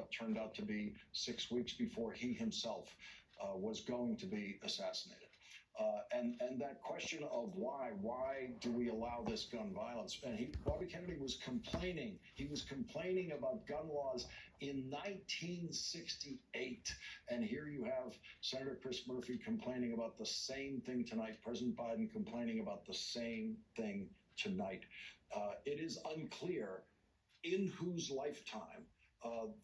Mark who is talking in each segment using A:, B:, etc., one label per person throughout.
A: what turned out to be 6 weeks before he himself was going to be assassinated. And that question of why do we allow this gun violence? And Bobby Kennedy was complaining. He was complaining about gun laws in 1968. And here you have Senator Chris Murphy complaining about the same thing tonight. President Biden complaining about the same thing tonight. It is unclear in whose lifetime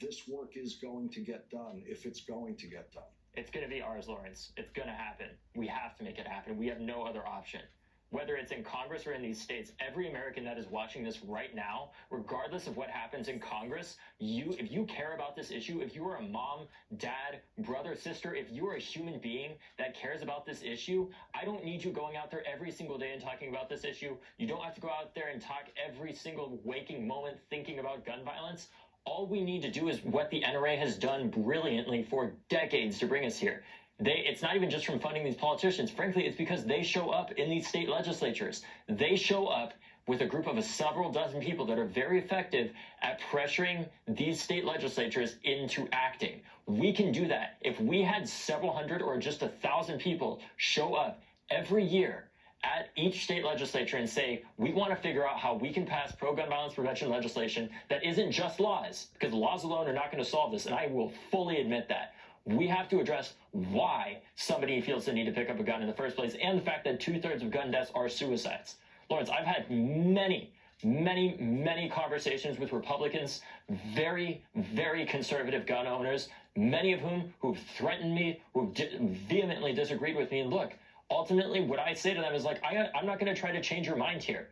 A: this work is going to get done, if it's going to get done.
B: It's going to be ours, Lawrence. It's going to happen. We have to make it happen. We have no other option. Whether it's in Congress or in these states, every American that is watching this right now, regardless of what happens in Congress, if you care about this issue, if you are a mom, dad, brother, sister, if you are a human being that cares about this issue, I don't need you going out there every single day and talking about this issue. You don't have to go out there and talk every single waking moment thinking about gun violence. All we need to do is what the NRA has done brilliantly for decades to bring us here. It's not even just from funding these politicians. Frankly, it's because they show up in these state legislatures. They show up with a group of several dozen people that are very effective at pressuring these state legislatures into acting. We can do that. If we had several hundred or just 1,000 people show up every year at each state legislature and say, we want to figure out how we can pass pro-gun violence prevention legislation that isn't just laws, because laws alone are not going to solve this, and I will fully admit that. We have to address why somebody feels the need to pick up a gun in the first place, and the fact that 2/3 of gun deaths are suicides. Lawrence, I've had many conversations with Republicans, very, very conservative gun owners, many of whom who've threatened me, who've vehemently disagreed with me, and look, ultimately, what I say to them is like, I'm not going to try to change your mind here.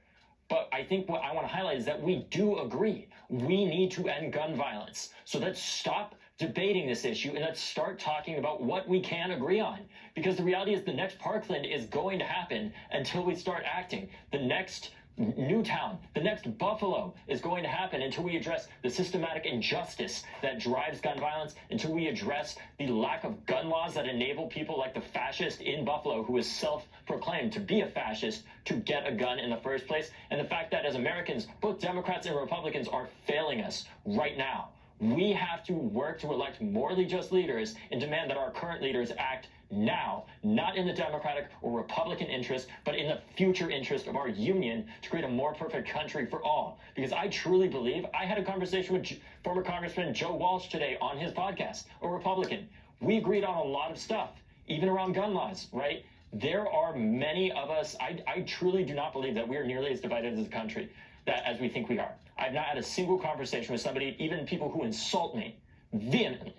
B: But I think what I want to highlight is that we do agree. We need to end gun violence. So let's stop debating this issue and let's start talking about what we can agree on. Because the reality is the next Parkland is going to happen until we start acting. The next Newtown, the next Buffalo is going to happen until we address the systematic injustice that drives gun violence, until we address the lack of gun laws that enable people like the fascist in Buffalo, who is self-proclaimed to be a fascist, to get a gun in the first place, and the fact that as Americans, both Democrats and Republicans are failing us right now. We have to work to elect morally just leaders and demand that our current leaders act now, not in the Democratic or Republican interest, but in the future interest of our union to create a more perfect country for all. Because I truly believe, I had a conversation with former Congressman Joe Walsh today on his podcast, a Republican. We agreed on a lot of stuff, even around gun laws, right? There are many of us, I truly do not believe that we are nearly as divided as a country as we think we are. I've not had a single conversation with somebody, even people who insult me vehemently,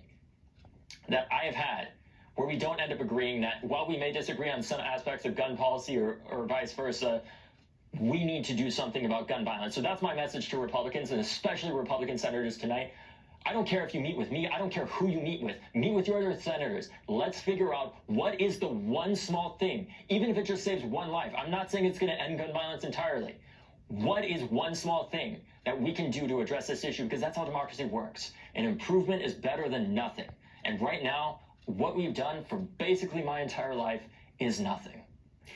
B: that I have had, where we don't end up agreeing that while we may disagree on some aspects of gun policy or vice versa, we need to do something about gun violence. So that's my message to Republicans, and especially Republican senators tonight. I don't care if you meet with me. I don't care who you meet with. Meet with your other senators. Let's figure out what is the one small thing, even if it just saves one life. I'm not saying it's going to end gun violence entirely. What is one small thing that we can do to address this issue? Because that's how democracy works. And improvement is better than nothing. And right now, what we've done for basically my entire life is nothing.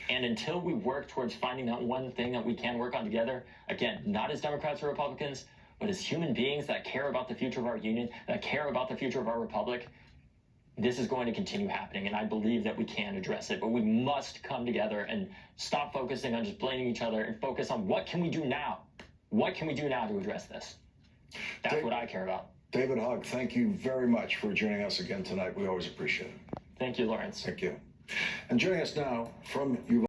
B: And until we work towards finding that one thing that we can work on together, again, not as Democrats or Republicans, but as human beings that care about the future of our union, that care about the future of our republic, this is going to continue happening. And I believe that we can address it, but we must come together and stop focusing on just blaming each other and focus on what can we do now? What can we do now to address this? That's what I care about.
A: David Hogg, thank you very much for joining us again tonight. We always appreciate it.
B: Thank you, Lawrence.
A: Thank you. And joining us now from